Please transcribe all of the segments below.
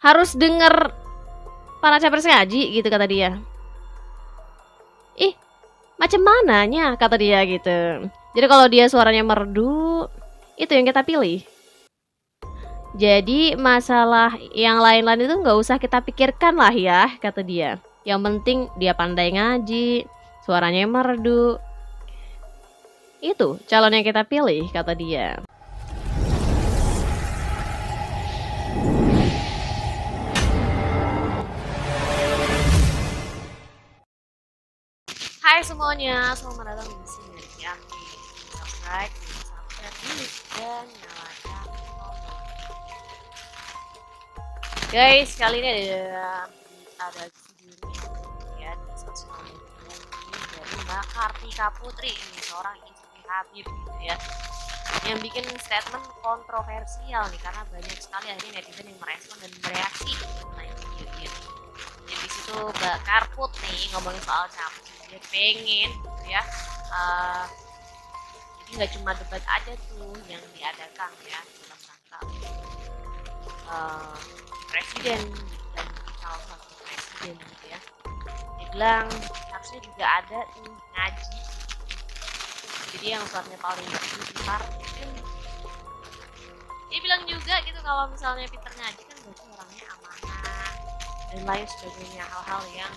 harus denger para capres ngaji gitu kata dia. Ih, macam mananya kata dia gitu. Jadi kalau dia suaranya merdu, itu yang kita pilih. Jadi masalah yang lain-lain itu nggak usah kita pikirkan lah ya, kata dia. Yang penting dia pandai ngaji, suaranya merdu. Itu calon yang kita pilih, kata dia. Hai semuanya, selamat datang di sini ya. Subscribe, please, dan nyalakan tombol. Guys, kali ini ada video ya di sosial media ini dari Mbak Kartika Putri, ini seorang istri Habib gitu ya, yang bikin statement kontroversial nih karena banyak sekali akhirnya netizen yang merespon dan bereaksi mengenai video ini. Jadi di situ Mbak Karput nih ngomongin soal capres, dia pengen gitu ya. Jadi nggak cuma debat aja tuh yang diadakan ya dalam rangka presiden dan calon wakil presiden gitu ya. Dia bilang harusnya juga ada tuh ngaji. Jadi yang suaranya paling pintar. Dia bilang juga gitu kalau misalnya pintar ngaji kan berarti orangnya amanah dan lain sebagainya, hal-hal yang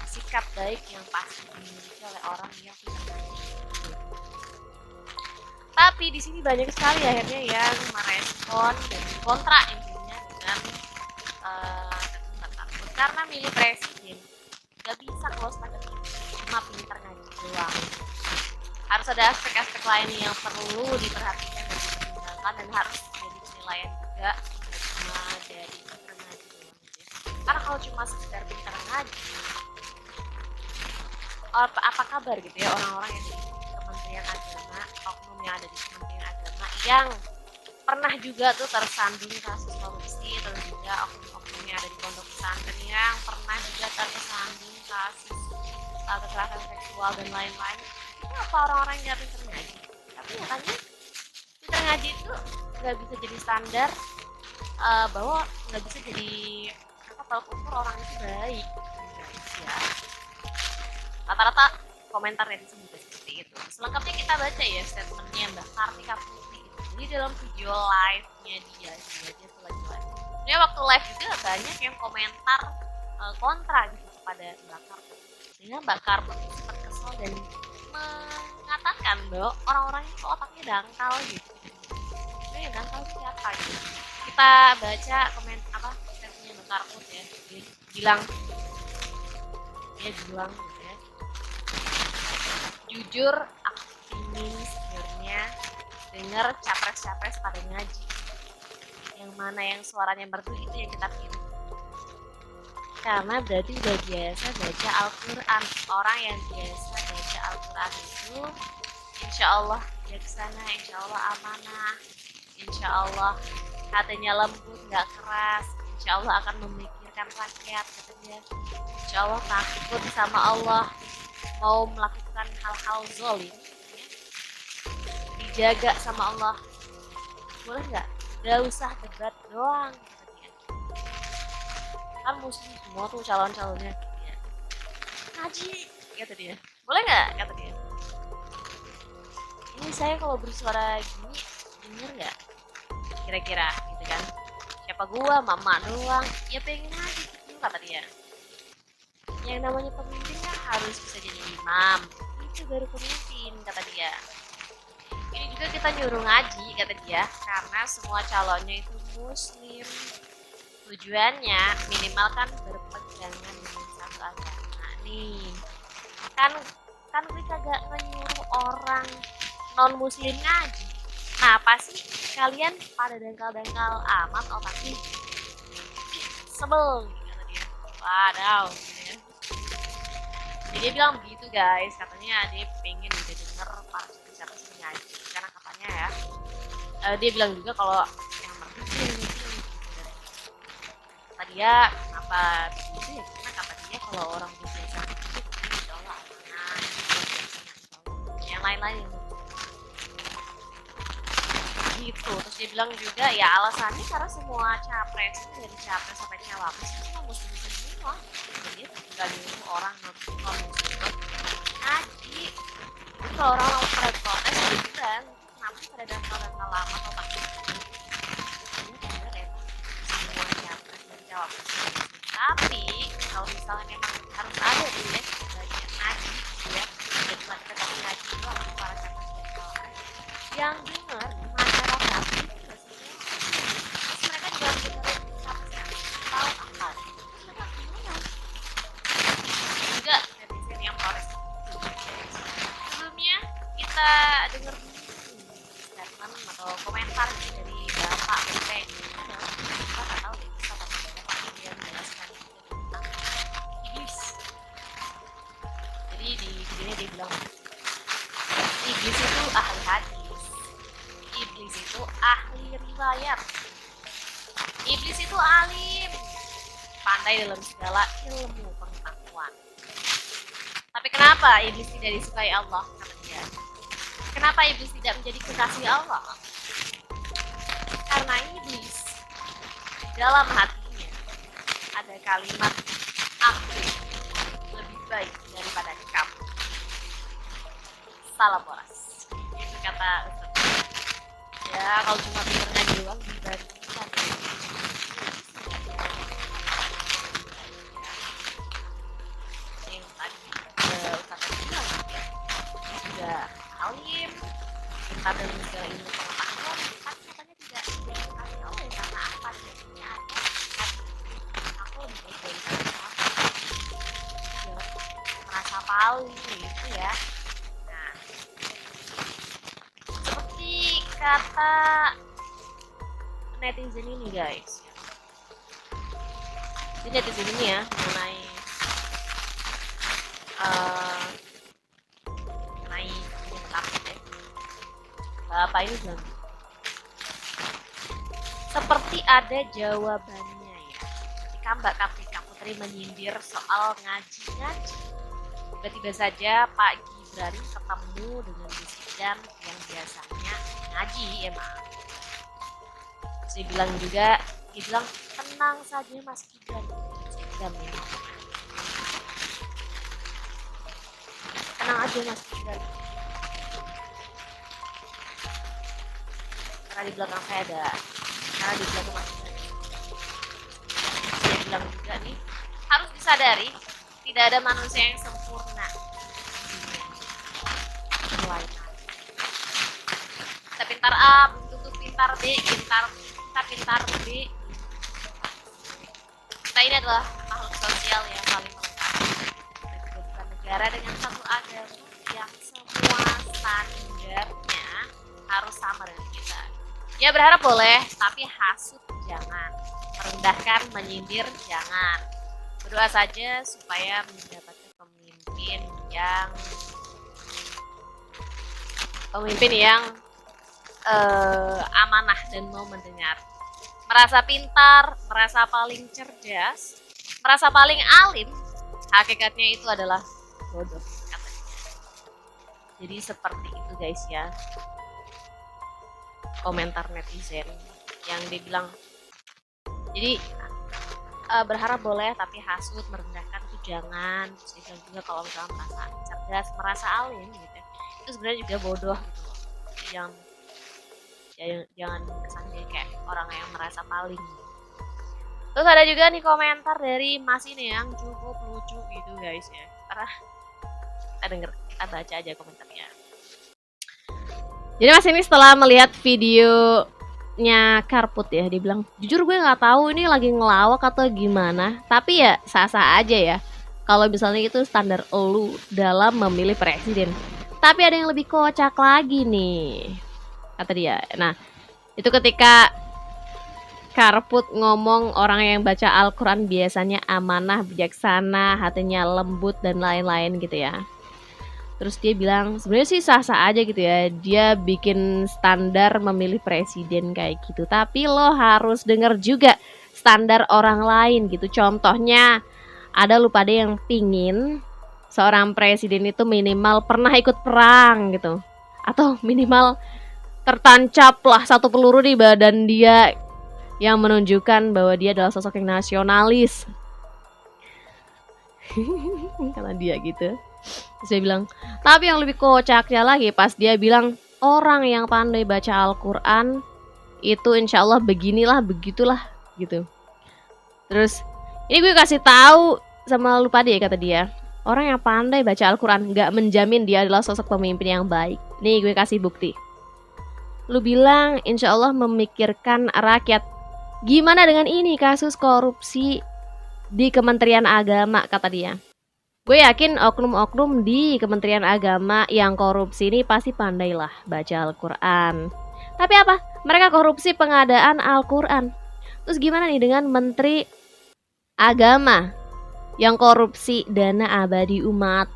sikap baik yang pasti dimiliki oleh orang yang pintar ngaji. Tapi di sini banyak sekali akhirnya yang merespon dan kontra intinya dengan takut karena milih presiden gak bisa kalau standar cuma pintar ngaji doang. Harus ada aspek-aspek lain yang perlu diperhatikan dan dipertimbangkan dan harus jadi penilaian juga, tidak cuma dari pintar ngaji doang gitu ya. Karena kalau cuma sekedar pintar ngaji, apa kabar gitu ya orang-orang yang di Kementerian Agama, oknum yang ada di Kementerian Agama yang pernah juga tuh tersandung kasus korupsi, terus juga oknum-oknum yang ada di pondok pesantren yang pernah juga tersandung kasus kekerasan seksual dan lain-lain. Itu apa orang-orang yang nggak pintar ngaji? Tapi nyatanya pintar ngaji itu nggak bisa jadi standar bahwa nggak bisa jadi tolak ukur orang itu baik, ya. Rata-rata komentar netizen juga seperti itu. Selengkapnya kita baca ya statementnya Mbak Kartika Putri. Jadi dalam video live-nya dia tuh lagi live. Dia waktu live juga banyak yang komentar kontra gitu kepada Mbak Kartika. Sehingga Mbak Kartika sempat kesel dan mengatakan bahwa orang-orang itu otaknya dangkal gitu. Nah, yang dangkal itu siapa gitu? Kita baca statementnya Mbak Kartika ya. Dia bilang gitu ya. Jujur, aku ingin sebenarnya dengar capres-capres pada ngaji. Yang mana yang suaranya merdu itu yang kita pilih. Karena berarti udah biasa baca Al-Quran. Orang yang biasa baca Al-Quran itu insya Allah bijaksana, insya Allah amanah, insya Allah hatinya lembut, gak keras, insya Allah akan memikirkan rakyat katanya. Insya Allah takut sama Allah, mau melakukan hal-hal zolim dijaga sama Allah. Boleh nggak? Gak usah debat doang katanya. Kan muslim semua tuh calon-calonnya katanya. Ngaji kata dia. Boleh nggak kata dia. Ini saya kalau bersuara gini denger nggak? Kira-kira gitu kan. Siapa gua, mama doang. Ya pengen ngaji gitu kata dia. Yang namanya pemimpin kan harus bisa jadi imam, itu baru pemimpin kata dia. Ini juga kita nyuruh ngaji kata dia karena semua calonnya itu muslim. Tujuannya minimal kan berpegangan dengan satu agama nih. Kan kita gak nyuruh orang non muslim ngaji. Nah pasti kalian pada dangkal-dangkal amat otaknya. Sebel kata dia. Wadaw. Jadi dia bilang begitu guys, katanya dia pengen juga denger para capres ngaji karena katanya ya dia bilang juga kalau yang merdu kata dia kenapa begitu ya, karena kata dia kalau orang biasa itu insya Allah amanah, yang lain-lain yang gitu. Terus dia bilang juga ya alasannya karena semua capres dari capres sampai cawapres itu semua muslim semua. Jadi nggak nyuruh orang non muslim ngaji. Jadi kalau orang pada protes dia bilang kenapa sih pada daftar lama atau takut? Ini bener ya semua capres dan cawapres muslim. Tapi kalau misalnya memang harus ada di bagian ngaji gitu ya, dan materi ngaji itu sama para capres dan cawapres yang dengar masyarakat itu nggak sih? Terus mereka juga dengerin capresnya tahu apa? Mereka bingung. Juga netizen yang protes. Sebelumnya kita dengar statement atau komentar dari Bapak Menteri kita nggak tahu deh kita apa dia menjelaskan tentang iblis. Jadi di videonya dia bilang iblis itu ahli hadis, iblis itu ahli riwayat, iblis itu alim, pandai dalam segala ilmu pengetahuan. Tapi kenapa iblis tidak disukai Allah? Kata dia. Kenapa iblis tidak menjadi kekasih Allah? Karena iblis di dalam hatinya ada kalimat aku lebih baik daripada kamu. Salam waras. Itu kata Ustaz. Ya kalau cuma pinternya doang dibandingkan yang tadi Ustaz bilang juga alim, pintar dan segala ilmu pengetahuan, tapi katanya tidak dikasih Allah ya karena apa? Jadinya ada aku lebih baik dari kamu. Merasa paling gitu ya. Nah, seperti kata netizen ini guys. Jadi netizen ini ya mengenai Bapak ini bilang seperti ada jawabannya ya ketika Mbak Kartika Putri menyindir soal ngaji-ngaji. Tiba-tiba saja Pak Gibran ketemu dengan Bisdan yang biasanya ngaji emang. Terus dia bilang juga, dia bilang tenang saja Mas Gibran. Gibran ya. Tenang aja Mas Gibran. Karena di belakang saya ada, karena di belakang Mas Gibran. Dia bilang juga nih, harus disadari tidak ada manusia yang sempurna. Kita pintar A, tutup pintar B, pintar B. Kita ini adalah makhluk sosial yang paling melengkapi. Kita bukan negara dengan satu agama yang semua standarnya harus sama dengan kita. Ya berharap boleh, tapi hasut jangan. Merendahkan, menyindir jangan. Berdoa saja supaya mendapatkan pemimpin yang amanah dan mau mendengar. Merasa pintar, merasa paling cerdas, merasa paling alim, hakikatnya itu adalah bodoh katanya. Jadi seperti itu guys ya. Komentar netizen yang dibilang jadi berharap boleh tapi hasut merendahkan itu jangan. Terus dibilang juga kalau misalnya merasa cerdas merasa alim gitu itu sebenarnya juga bodoh gitu loh. Jangan kesannya kayak orang yang merasa paling. Terus ada juga nih komentar dari Mas ini yang cukup lucu gitu guys ya, karena kita baca aja komentarnya. Jadi Mas ini setelah melihat videonya Karput ya, dia bilang jujur gue nggak tahu ini lagi ngelawak atau gimana, tapi ya sah-sah aja ya kalau misalnya itu standar elu dalam memilih presiden. Tapi ada yang lebih kocak lagi nih kata dia. Nah itu ketika Karput ngomong orang yang baca Al-Quran biasanya amanah, bijaksana, hatinya lembut dan lain-lain gitu ya. Terus dia bilang sebenarnya sih sah-sah aja gitu ya, dia bikin standar memilih presiden kayak gitu, tapi lo harus denger juga standar orang lain gitu. Contohnya ada lu pada yang pingin seorang presiden itu minimal pernah ikut perang gitu, atau minimal tertancaplah satu peluru di badan dia yang menunjukkan bahwa dia adalah sosok yang nasionalis. Karena dia gitu. Terus dia bilang, tapi yang lebih kocaknya lagi pas dia bilang orang yang pandai baca Al-Quran itu insya Allah beginilah begitulah gitu. Terus ini gue kasih tahu sama lu pada ya, kata dia, orang yang pandai baca Al-Quran gak menjamin dia adalah sosok pemimpin yang baik. Nih gue kasih bukti. Lu bilang insya Allah memikirkan rakyat. Gimana dengan ini kasus korupsi di Kementerian Agama, kata dia. Gue yakin oknum-oknum di Kementerian Agama yang korupsi ini pasti pandai lah baca Al-Quran. Tapi apa? Mereka korupsi pengadaan Al-Quran. Terus gimana nih dengan Menteri Agama yang korupsi dana abadi umat?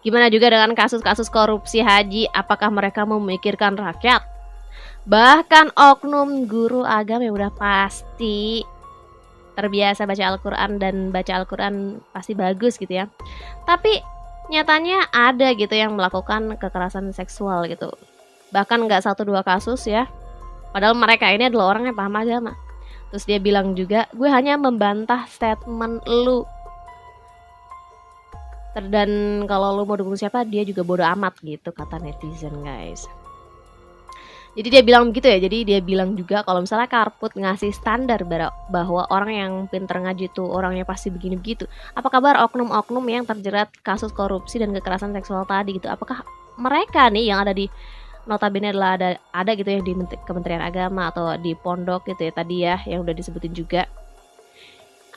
Gimana juga dengan kasus-kasus korupsi haji? Apakah mereka memikirkan rakyat? Bahkan oknum guru agama yang udah pasti terbiasa baca Al-Quran dan baca Al-Quran pasti bagus gitu ya, tapi nyatanya ada gitu yang melakukan kekerasan seksual gitu. Bahkan gak 1-2 kasus ya, padahal mereka ini adalah orang yang paham agama. Terus dia bilang juga, gue hanya membantah statement lu, dan kalau lu mau dukung siapa dia juga bodo amat gitu, kata netizen guys. Jadi dia bilang begitu ya. Jadi dia bilang juga kalau misalnya Karput ngasih standar bahwa orang yang pinter ngaji tuh orangnya pasti begini begitu. Apa kabar oknum-oknum yang terjerat kasus korupsi dan kekerasan seksual tadi gitu? Apakah mereka nih yang ada di notabene adalah ada gitu ya di Kementerian Agama atau di pondok gitu ya tadi ya yang udah disebutin juga.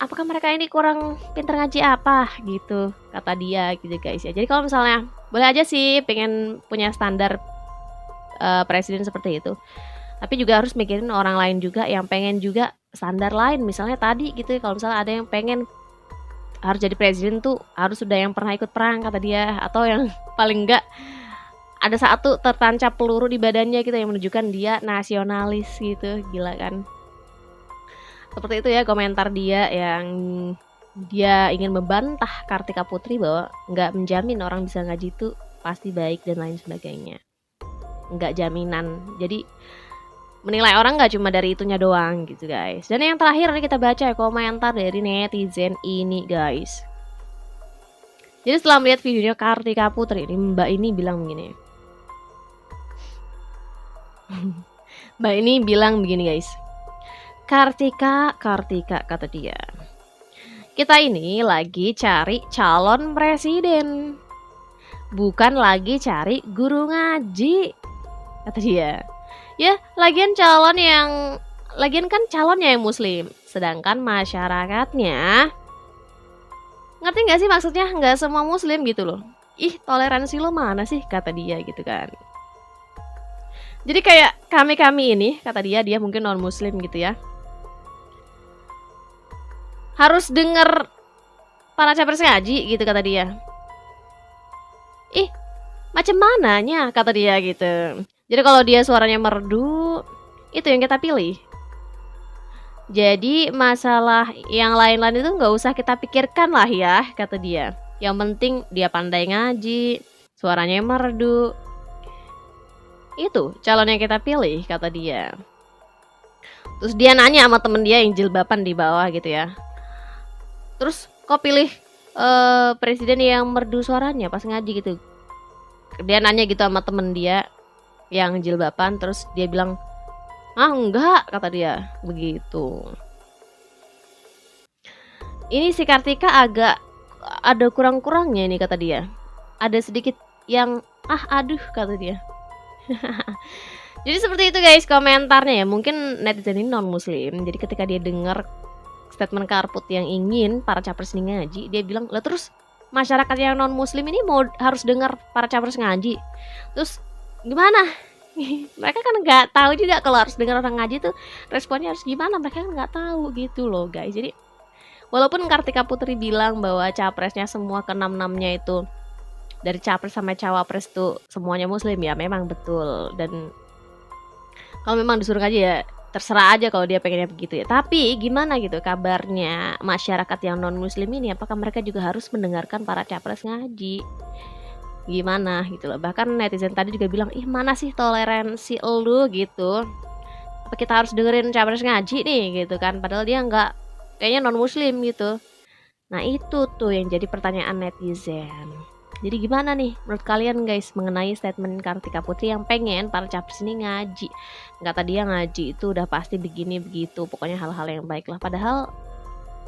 Apakah mereka ini kurang pinter ngaji apa gitu, kata dia gitu guys ya. Jadi kalau misalnya boleh aja sih pengen punya standar presiden seperti itu, tapi juga harus mikirin orang lain juga yang pengen juga standar lain. Misalnya tadi gitu ya, kalau misalnya ada yang pengen harus jadi presiden tuh harus sudah yang pernah ikut perang, kata dia, atau yang paling enggak ada satu tertancap peluru di badannya gitu yang menunjukkan dia nasionalis gitu. Gila kan? Seperti itu ya komentar dia yang dia ingin membantah Kartika Putri bahwa nggak menjamin orang bisa ngaji itu pasti baik dan lain sebagainya. Nggak jaminan. Jadi menilai orang nggak cuma dari itunya doang gitu guys. Dan yang terakhir nih kita baca komentar dari netizen ini guys. Jadi setelah melihat videonya Kartika Putri ini, Mbak ini bilang begini. Mbak ini bilang begini guys. Kartika, kata dia. Kita ini lagi cari calon presiden. Bukan lagi cari guru ngaji, kata dia. Ya, lagian kan calonnya yang muslim, sedangkan masyarakatnya, ngerti gak sih maksudnya? Gak semua muslim gitu loh. Ih, toleransi lo mana sih, kata dia gitu kan. Jadi kayak kami ini, kata dia mungkin non muslim gitu ya, harus denger para capres ngaji gitu, kata dia. Ih, macam mananya, kata dia gitu. Jadi kalau dia suaranya merdu, itu yang kita pilih. Jadi masalah yang lain-lain itu gak usah kita pikirkan lah ya, kata dia. Yang penting dia pandai ngaji, suaranya merdu, itu calon yang kita pilih, kata dia. Terus dia nanya sama temen dia yang jilbaban di bawah gitu ya, terus kok pilih presiden yang merdu suaranya pas ngaji gitu. Dia nanya gitu sama temen dia yang jilbaban, terus dia bilang, ah enggak, kata dia begitu. Ini si Kartika agak ada kurang-kurangnya ini, kata dia. Ada sedikit yang aduh, kata dia. Jadi seperti itu guys komentarnya ya. Mungkin netizen ini non muslim, jadi ketika dia dengar statement Karput yang ingin para capres ini ngaji, dia bilang, lah terus masyarakat yang non muslim ini mau harus dengar para capres ngaji, terus gimana? Mereka kan nggak tahu juga kalau harus dengar orang ngaji tuh responnya harus gimana, mereka kan nggak tahu gitu loh guys. Jadi walaupun Kartika Putri bilang bahwa capresnya semua ke-6-6-nya itu dari capres sampai cawapres tuh semuanya muslim, ya memang betul. Dan kalau memang disuruh ngaji ya terserah aja kalau dia pengennya begitu ya. Tapi gimana gitu kabarnya masyarakat yang non muslim ini, apakah mereka juga harus mendengarkan para capres ngaji? gimana gitu loh. Bahkan netizen tadi juga bilang, "Ih, mana sih toleransi elu?" gitu. "Apa kita harus dengerin capres ngaji nih?" gitu kan. Padahal dia nggak, kayaknya non muslim gitu. Nah, itu tuh yang jadi pertanyaan netizen. Jadi gimana nih menurut kalian guys mengenai statement Kartika Putri yang pengen para capres ini ngaji? Kata dia ngaji itu udah pasti begini begitu, pokoknya hal-hal yang baik lah. Padahal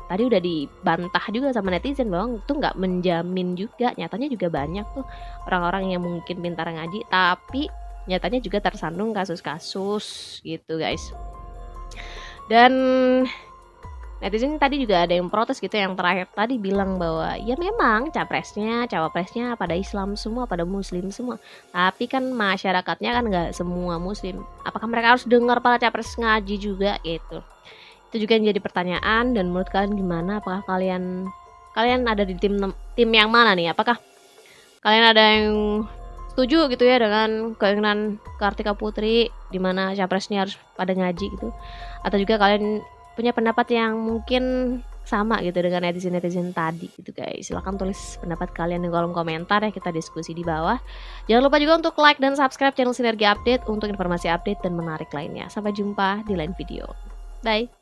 tadi udah dibantah juga sama netizen bahwa itu nggak menjamin juga. Nyatanya juga banyak tuh orang-orang yang mungkin pintar ngaji tapi nyatanya juga tersandung kasus-kasus gitu guys. Dan netizen tadi juga ada yang protes gitu, yang terakhir tadi bilang bahwa ya memang capresnya, cawapresnya pada Islam semua, pada muslim semua. Tapi kan masyarakatnya kan nggak semua muslim. Apakah mereka harus dengar para capres ngaji juga gitu? Itu juga yang jadi pertanyaan. Dan menurut kalian gimana? Apakah kalian ada di tim yang mana nih? Apakah kalian ada yang setuju gitu ya dengan keinginan Kartika Putri di mana capresnya harus pada ngaji gitu? Atau juga kalian punya pendapat yang mungkin sama gitu dengan netizen-netizen tadi gitu guys? Silahkan tulis pendapat kalian di kolom komentar ya, kita diskusi di bawah. Jangan lupa juga untuk like dan subscribe channel Sinergi Update untuk informasi update dan menarik lainnya. Sampai jumpa di lain video. Bye.